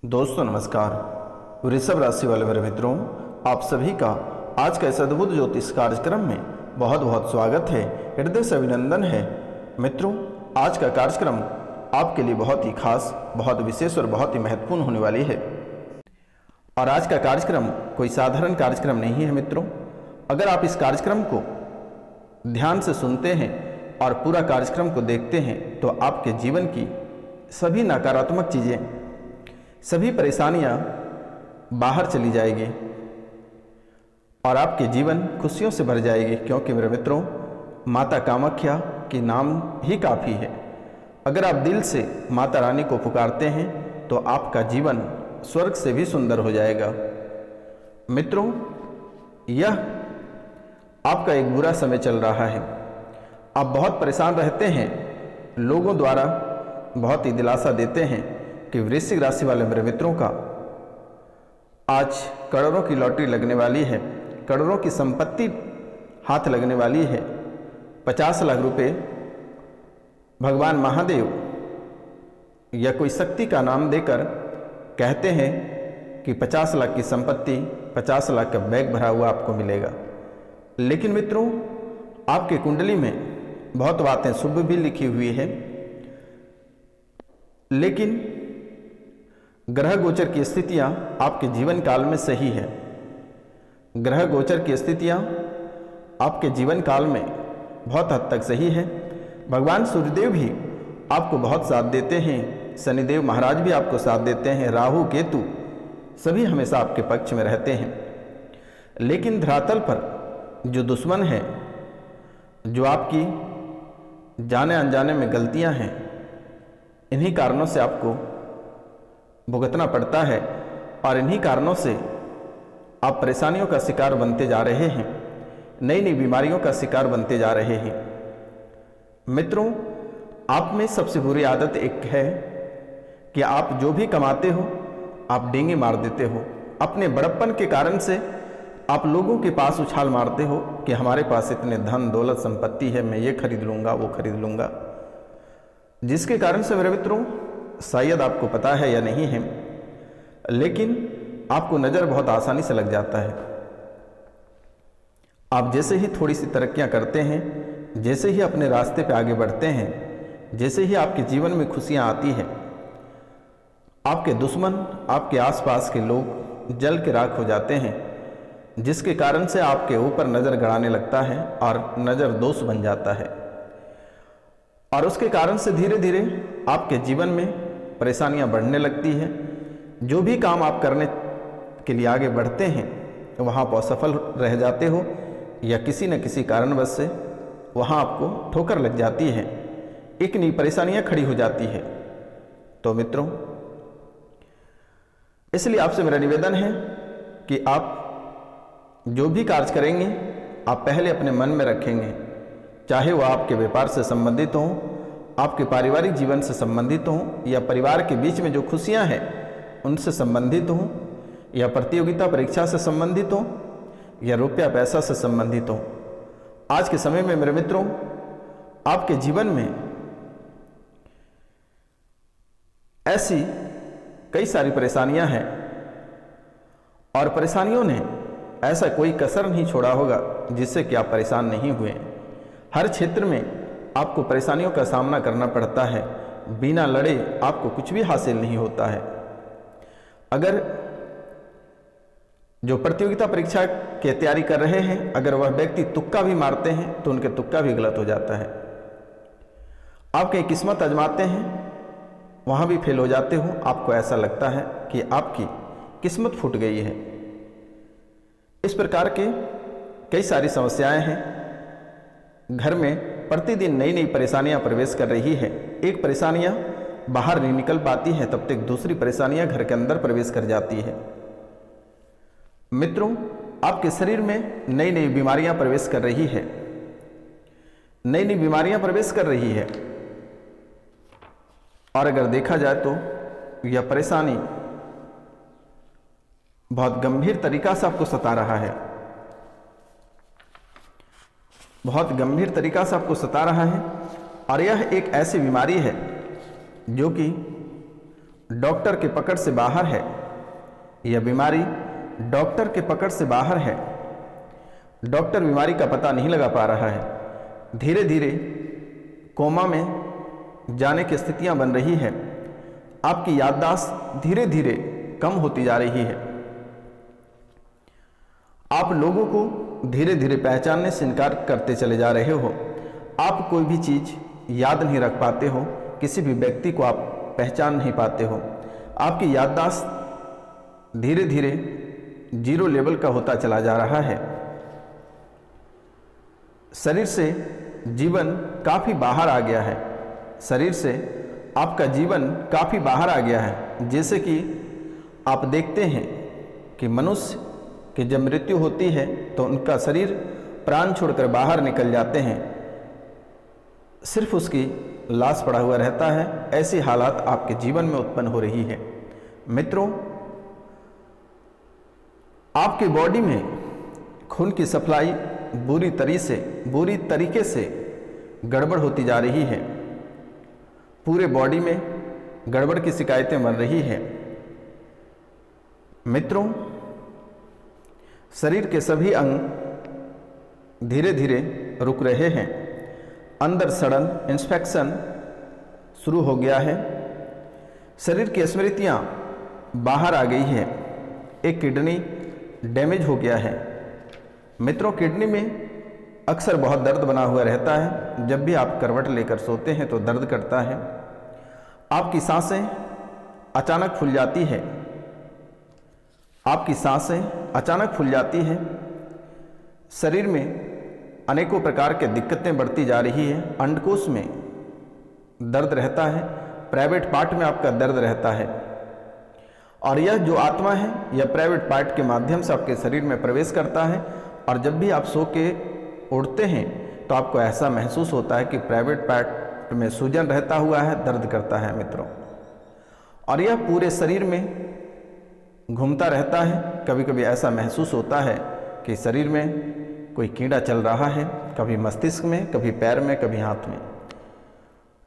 दोस्तों नमस्कार। वृषभ राशि वाले मेरे मित्रों, आप सभी का आज का इस अद्भुत ज्योतिष कार्यक्रम में बहुत बहुत स्वागत है, हृदय से अभिनंदन है। मित्रों, आज का कार्यक्रम आपके लिए बहुत ही खास, बहुत विशेष और बहुत ही महत्वपूर्ण होने वाली है। और आज का कार्यक्रम कोई साधारण कार्यक्रम नहीं है मित्रों। अगर आप इस कार्यक्रम को ध्यान से सुनते हैं और पूरा कार्यक्रम को देखते हैं तो आपके जीवन की सभी नकारात्मक चीज़ें, सभी परेशानियां बाहर चली जाएगी और आपके जीवन खुशियों से भर जाएगी। क्योंकि मेरे मित्रों, माता कामाख्या की नाम ही काफ़ी है। अगर आप दिल से माता रानी को पुकारते हैं तो आपका जीवन स्वर्ग से भी सुंदर हो जाएगा। मित्रों, यह आपका एक बुरा समय चल रहा है। आप बहुत परेशान रहते हैं। लोगों द्वारा बहुत ही दिलासा देते हैं कि वृश्चिक राशि वाले मेरे मित्रों का आज करोड़ों की लॉटरी लगने वाली है, करोड़ों की संपत्ति हाथ लगने वाली है। 50 लाख रुपए भगवान महादेव या कोई शक्ति का नाम देकर कहते हैं कि 50 लाख की संपत्ति, 50 लाख का बैग भरा हुआ आपको मिलेगा। लेकिन मित्रों, आपके कुंडली में बहुत बातें शुभ भी लिखी हुई है, लेकिन ग्रह गोचर की स्थितियां आपके जीवन काल में सही है। ग्रह गोचर की स्थितियां आपके जीवन काल में बहुत हद तक सही है। भगवान सूर्यदेव भी आपको बहुत साथ देते हैं, शनिदेव महाराज भी आपको साथ देते हैं, राहु केतु सभी हमेशा आपके पक्ष में रहते हैं। लेकिन धरातल पर जो दुश्मन है, जो आपकी जाने अनजाने में गलतियां हैं, इन्हीं कारणों से आपको भुगतना पड़ता है और इन्हीं कारणों से आप परेशानियों का शिकार बनते जा रहे हैं, नई नई बीमारियों का शिकार बनते जा रहे हैं। मित्रों, आप में सबसे बुरी आदत एक है कि आप जो भी कमाते हो आप डींगे मार देते हो। अपने बड़प्पन के कारण से आप लोगों के पास उछाल मारते हो कि हमारे पास इतने धन दौलत संपत्ति है, मैं ये खरीद लूँगा, वो खरीद लूँगा। जिसके कारण से मेरे मित्रों, शायद आपको पता है या नहीं है, लेकिन आपको नज़र बहुत आसानी से लग जाता है। आप जैसे ही थोड़ी सी तरक्कियां करते हैं, जैसे ही अपने रास्ते पे आगे बढ़ते हैं, जैसे ही आपके जीवन में खुशियां आती हैं, आपके दुश्मन, आपके आसपास के लोग जल के राख हो जाते हैं, जिसके कारण से आपके ऊपर नज़र गड़ाने लगता है और नज़र दोष बन जाता है। और उसके कारण से धीरे धीरे आपके जीवन में परेशानियां बढ़ने लगती हैं। जो भी काम आप करने के लिए आगे बढ़ते हैं वहाँ पर असफल रह जाते हो या किसी न किसी कारणवश से वहाँ आपको ठोकर लग जाती है, एक नई परेशानियां खड़ी हो जाती है। तो मित्रों, इसलिए आपसे मेरा निवेदन है कि आप जो भी कार्य करेंगे आप पहले अपने मन में रखेंगे, चाहे वह आपके व्यापार से संबंधित हों, आपके पारिवारिक जीवन से संबंधित हों, या परिवार के बीच में जो खुशियां हैं उनसे संबंधित हों, या प्रतियोगिता परीक्षा से संबंधित हों, या रुपया पैसा से संबंधित हों। आज के समय में मेरे मित्रों, आपके जीवन में ऐसी कई सारी परेशानियां हैं और परेशानियों ने ऐसा कोई कसर नहीं छोड़ा होगा जिससे कि आप परेशान नहीं हुए। हर क्षेत्र में आपको परेशानियों का सामना करना पड़ता है। बिना लड़े आपको कुछ भी हासिल नहीं होता है। अगर जो प्रतियोगिता परीक्षा की तैयारी कर रहे हैं, अगर वह व्यक्ति तुक्का भी मारते हैं तो उनके तुक्का भी गलत हो जाता है। आप कहीं किस्मत आजमाते हैं, वहाँ भी फेल हो जाते हो। आपको ऐसा लगता है कि आपकी किस्मत फूट गई है। इस प्रकार के कई सारी समस्याएं हैं। घर में प्रतिदिन नई नई परेशानियां प्रवेश कर रही है। एक परेशानियां बाहर नहीं निकल पाती है, तब तक दूसरी परेशानियां घर के अंदर प्रवेश कर जाती है। मित्रों, आपके शरीर में नई नई बीमारियां प्रवेश कर रही है, नई नई बीमारियां प्रवेश कर रही है। और अगर देखा जाए तो यह परेशानी बहुत गंभीर तरीका से आपको सता रहा है, बहुत गंभीर तरीका से आपको सता रहा है। और यह एक ऐसी बीमारी है जो कि डॉक्टर के पकड़ से बाहर है, यह बीमारी डॉक्टर के पकड़ से बाहर है। डॉक्टर बीमारी का पता नहीं लगा पा रहा है। धीरे धीरे कोमा में जाने की स्थितियां बन रही है। आपकी याददाश्त धीरे धीरे कम होती जा रही है। आप लोगों को धीरे धीरे पहचानने से इनकार करते चले जा रहे हो। आप कोई भी चीज़ याद नहीं रख पाते हो, किसी भी व्यक्ति को आप पहचान नहीं पाते हो। आपकी याददाश्त धीरे धीरे जीरो लेवल का होता चला जा रहा है। शरीर से जीवन काफ़ी बाहर आ गया है। शरीर से आपका जीवन काफ़ी बाहर आ गया है। जैसे कि आप देखते हैं कि मनुष्य की जब मृत्यु होती है तो उनका शरीर प्राण छोड़कर बाहर निकल जाते हैं, सिर्फ उसकी लाश पड़ा हुआ रहता है। ऐसी हालात आपके जीवन में उत्पन्न हो रही है। मित्रों, आपकी बॉडी में खून की सप्लाई बुरी तरीके से गड़बड़ होती जा रही है। पूरे बॉडी में गड़बड़ की शिकायतें बन रही है। मित्रों, शरीर के सभी अंग धीरे धीरे रुक रहे हैं। अंदर सड़न इन्फेक्शन शुरू हो गया है। शरीर की स्मृतियां बाहर आ गई है। एक किडनी डैमेज हो गया है। मित्रों, किडनी में अक्सर बहुत दर्द बना हुआ रहता है। जब भी आप करवट लेकर सोते हैं तो दर्द करता है। आपकी सांसें अचानक फूल जाती है। आपकी सांसें अचानक फूल जाती है। शरीर में अनेकों प्रकार के दिक्कतें बढ़ती जा रही है। अंडकोश में दर्द रहता है। प्राइवेट पार्ट में आपका दर्द रहता है। और यह जो आत्मा है, यह प्राइवेट पार्ट के माध्यम से आपके शरीर में प्रवेश करता है। और जब भी आप सो के उठते हैं तो आपको ऐसा महसूस होता है कि प्राइवेट पार्ट में सूजन रहता हुआ है, दर्द करता है मित्रों। और यह पूरे शरीर में घूमता रहता है। कभी कभी ऐसा महसूस होता है कि शरीर में कोई कीड़ा चल रहा है, कभी मस्तिष्क में, कभी पैर में, कभी हाथ में।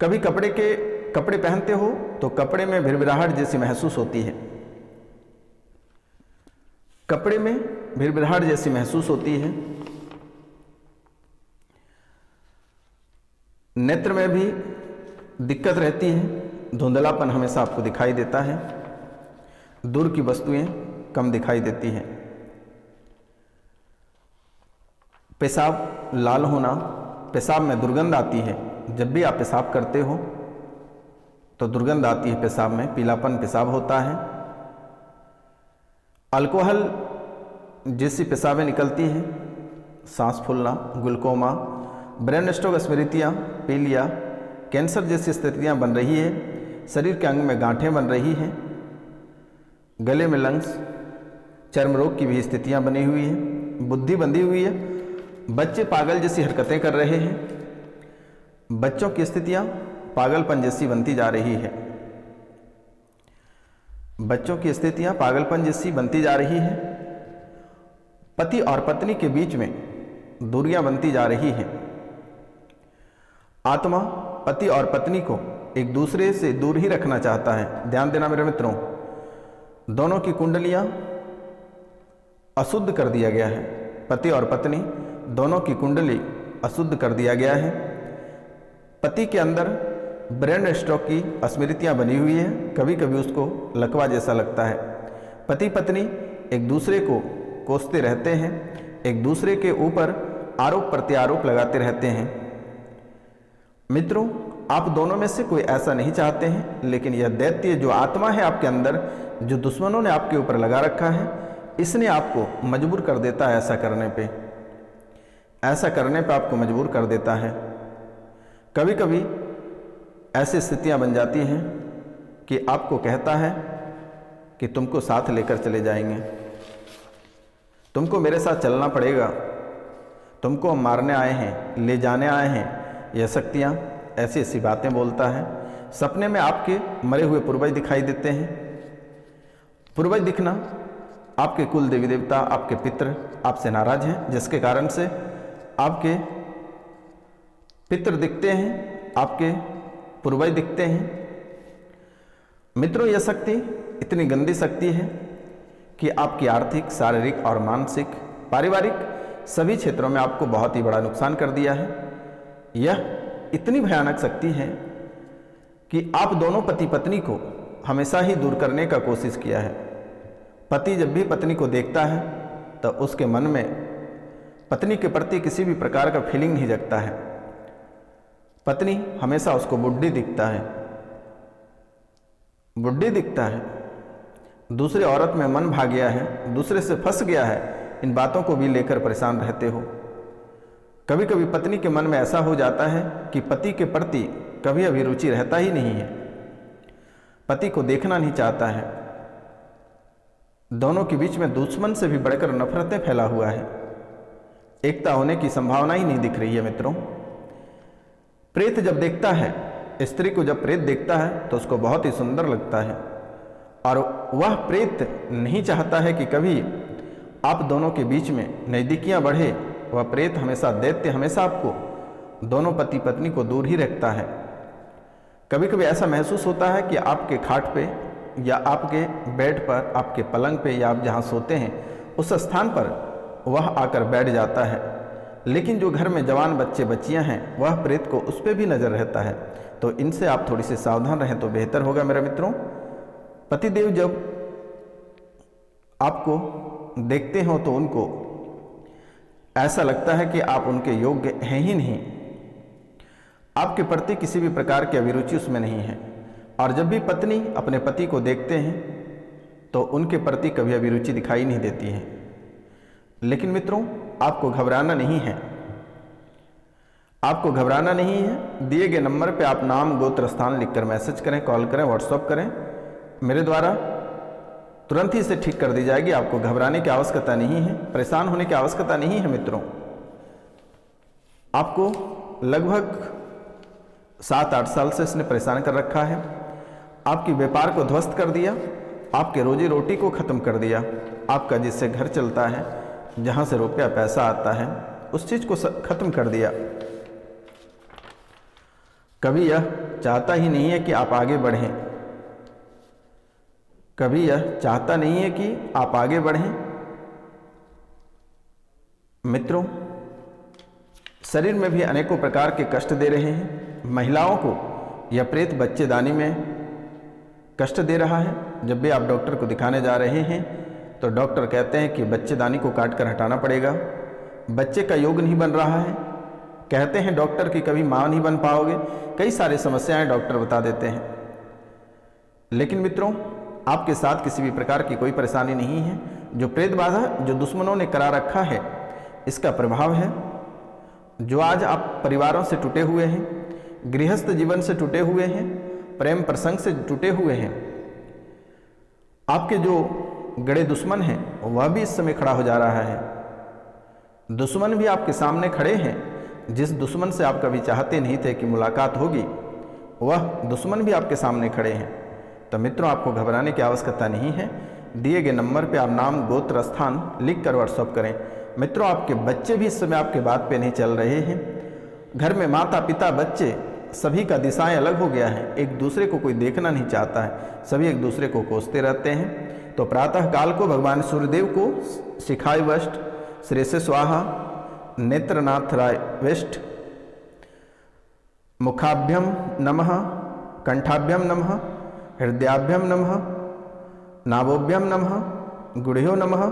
कभी कपड़े पहनते हो तो कपड़े में भिरभिराहट जैसी महसूस होती है। कपड़े में भिरभिराहट जैसी महसूस होती है। नेत्र में भी दिक्कत रहती है। धुंधलापन हमेशा आपको दिखाई देता है। दूर की वस्तुएं कम दिखाई देती हैं। पेशाब लाल होना, पेशाब में दुर्गंध आती है। जब भी आप पेशाब करते हो तो दुर्गंध आती है पेशाब में, पीलापन पेशाब होता है। अल्कोहल जैसी पेशाबें निकलती हैं। सांस फूलना, ग्लूकोमा, ब्रेन स्ट्रोक, स्मृतियाँ, पीलिया, कैंसर जैसी स्थितियाँ बन रही है। शरीर के अंग में गांठें बन रही हैं। गले में लंग्स, चर्म रोग की भी स्थितियाँ बनी हुई है। बुद्धि बंधी हुई है। बच्चे पागल जैसी हरकतें कर रहे हैं। बच्चों की स्थितियाँ पागलपन जैसी बनती जा रही है। बच्चों की स्थितियाँ पागलपन जैसी बनती जा रही है। पति और पत्नी के बीच में दूरियां बनती जा रही हैं। आत्मा पति और पत्नी को एक दूसरे से दूर ही रखना चाहता है। ध्यान देना मेरे मित्रों, दोनों की कुंडलियां अशुद्ध कर दिया गया है। पति और पत्नी दोनों की कुंडली अशुद्ध कर दिया गया है। पति के अंदर ब्रेन स्ट्रोक की स्मृतियां बनी हुई है। कभी कभी उसको लकवा जैसा लगता है। पति पत्नी एक दूसरे को कोसते रहते हैं, एक दूसरे के ऊपर आरोप प्रत्यारोप लगाते रहते हैं। मित्रों, आप दोनों में से कोई ऐसा नहीं चाहते हैं, लेकिन यह दैत्य जो आत्मा है आपके अंदर, जो दुश्मनों ने आपके ऊपर लगा रखा है, इसने आपको मजबूर कर देता है ऐसा करने पे। ऐसा करने पे आपको मजबूर कर देता है। कभी कभी ऐसी स्थितियां बन जाती हैं कि आपको कहता है कि तुमको साथ लेकर चले जाएंगे, तुमको मेरे साथ चलना पड़ेगा, तुमको हम मारने आए हैं, ले जाने आए हैं। यह शक्तियाँ ऐसी ऐसी बातें बोलता है। सपने में आपके मरे हुए पूर्वज दिखाई देते हैं। पूर्वज दिखना, आपके कुल देवी देवता, आपके पितृ आपसे नाराज हैं, जिसके कारण से आपके पितृ दिखते हैं, आपके पूर्वज दिखते हैं। मित्रों, यह शक्ति इतनी गंदी शक्ति है कि आपकी आर्थिक, शारीरिक और मानसिक, पारिवारिक सभी क्षेत्रों में आपको बहुत ही बड़ा नुकसान कर दिया है। यह इतनी भयानक शक्ति है कि आप दोनों पति पत्नी को हमेशा ही दूर करने का कोशिश किया है। पति जब भी पत्नी को देखता है तो उसके मन में पत्नी के प्रति किसी भी प्रकार का फीलिंग नहीं जगता है। पत्नी हमेशा उसको बुढ़ी दिखता है, बुढ़ी दिखता है, दूसरे औरत में मन भाग गया है, दूसरे से फंस गया है। इन बातों को भी लेकर परेशान रहते हो। कभी कभी पत्नी के मन में ऐसा हो जाता है कि पति के प्रति कभी अभिरुचि रहता ही नहीं है, पति को देखना नहीं चाहता है। दोनों के बीच में दुश्मन से भी बढ़कर नफरतें फैला हुआ है। एकता होने की संभावना ही नहीं दिख रही है। मित्रों, प्रेत जब देखता है, स्त्री को जब प्रेत देखता है तो उसको बहुत ही सुंदर लगता है, और वह प्रेत नहीं चाहता है कि कभी आप दोनों के बीच में नज़दीकियां बढ़े। वह प्रेत हमेशा, दैत्य हमेशा आपको, दोनों पति पत्नी को दूर ही रखता है। कभी कभी ऐसा महसूस होता है कि आपके खाट पे या आपके बेड पर, आपके पलंग पे, या आप जहाँ सोते हैं उस स्थान पर वह आकर बैठ जाता है। लेकिन जो घर में जवान बच्चे बच्चियां हैं, वह प्रेत को उस पर भी नज़र रहता है। तो इनसे आप थोड़ी सी सावधान रहें तो बेहतर होगा मेरे मित्रों। पतिदेव जब आपको देखते हो तो उनको ऐसा लगता है कि आप उनके योग्य हैं ही नहीं, आपके प्रति किसी भी प्रकार की अभिरुचि उसमें नहीं है। और जब भी पत्नी अपने पति को देखते हैं तो उनके प्रति कभी अभिरुचि दिखाई नहीं देती है। लेकिन मित्रों, आपको घबराना नहीं है, आपको घबराना नहीं है। दिए गए नंबर पे आप नाम, गोत्र, स्थान लिखकर मैसेज करें, कॉल करें, व्हाट्सएप करें। मेरे द्वारा तुरंत ही इसे ठीक कर दी जाएगी। आपको घबराने की आवश्यकता नहीं है, परेशान होने की आवश्यकता नहीं है। मित्रों, आपको लगभग 7-8 साल से इसने परेशान कर रखा है। आपकी व्यापार को ध्वस्त कर दिया, आपके रोजी रोटी को खत्म कर दिया। आपका जिससे घर चलता है, जहाँ से रुपया पैसा आता है, उस चीज़ को खत्म कर दिया। कभी यह चाहता ही नहीं है कि आप आगे बढ़ें, कभी यह चाहता नहीं है कि आप आगे बढ़ें। मित्रों, शरीर में भी अनेकों प्रकार के कष्ट दे रहे हैं। महिलाओं को यह प्रेत बच्चेदानी में कष्ट दे रहा है। जब भी आप डॉक्टर को दिखाने जा रहे हैं तो डॉक्टर कहते हैं कि बच्चेदानी को काट कर हटाना पड़ेगा, बच्चे का योग नहीं बन रहा है। कहते हैं डॉक्टर कि कभी माँ नहीं बन पाओगे, कई सारी समस्याएं डॉक्टर बता देते हैं। लेकिन मित्रों, आपके साथ किसी भी प्रकार की कोई परेशानी नहीं है। जो प्रेत बाधा जो दुश्मनों ने करा रखा है, इसका प्रभाव है। जो आज आप परिवारों से टूटे हुए हैं, गृहस्थ जीवन से टूटे हुए हैं, प्रेम प्रसंग से टूटे हुए हैं, आपके जो गड़े दुश्मन हैं वह भी इस समय खड़ा हो जा रहा है। दुश्मन भी आपके सामने खड़े हैं। जिस दुश्मन से आप कभी चाहते नहीं थे कि मुलाकात होगी, वह दुश्मन भी आपके सामने खड़े हैं। तो मित्रों, आपको घबराने की आवश्यकता नहीं है। दिए गए नंबर पे आप नाम, गोत्र, स्थान लिख कर व्हाट्सअप करें। मित्रों, आपके बच्चे भी इस समय आपके बात पे नहीं चल रहे हैं। घर में माता पिता बच्चे सभी का दिशाएं अलग हो गया है। एक दूसरे को कोई देखना नहीं चाहता है, सभी एक दूसरे को कोसते रहते हैं। तो प्रातः काल को भगवान सूर्यदेव को शिखाय वष्ट, श्रेष्ठ स्वाहा, नेत्रनाथ राय वेष्ट, मुखाभ्यम नमः, कंठाभ्यम नमः, हृदयाभ्यम नमः, नाभोभ्यम नमः, गुड़्यो नमः,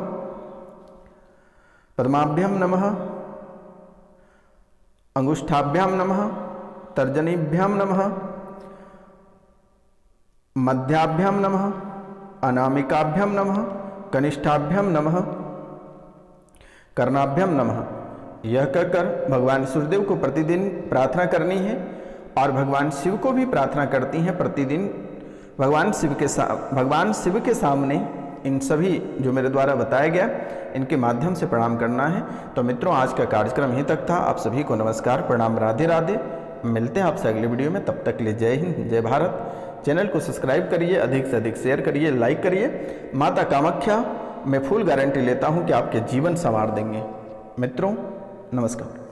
पद्माभ्यम नमः, अंगुष्ठाभ्याम नमः, तर्जनीभ्याम नमः, मध्याभ्याम नमः, अनामिकाभ्याम नमः, कनिष्ठाभ्याम नमः, कर्णाभ्याम नमः। यह कहकर भगवान सूर्यदेव को प्रतिदिन प्रार्थना करनी है और भगवान शिव को भी प्रार्थना करती हैं प्रतिदिन। भगवान शिव के सामने इन सभी जो मेरे द्वारा बताया गया, इनके माध्यम से प्रणाम करना है। तो मित्रों, आज का कार्यक्रम यहीं तक था। आप सभी को नमस्कार, प्रणाम, राधे राधे। मिलते हैं आपसे अगले वीडियो में। तब तक के लिए जय हिंद, जय भारत। चैनल को सब्सक्राइब करिए, अधिक से अधिक शेयर करिए, लाइक करिए। माता कामाख्या मैं फुल गारंटी लेता हूं कि आपके जीवन संवार देंगे। मित्रों, नमस्कार।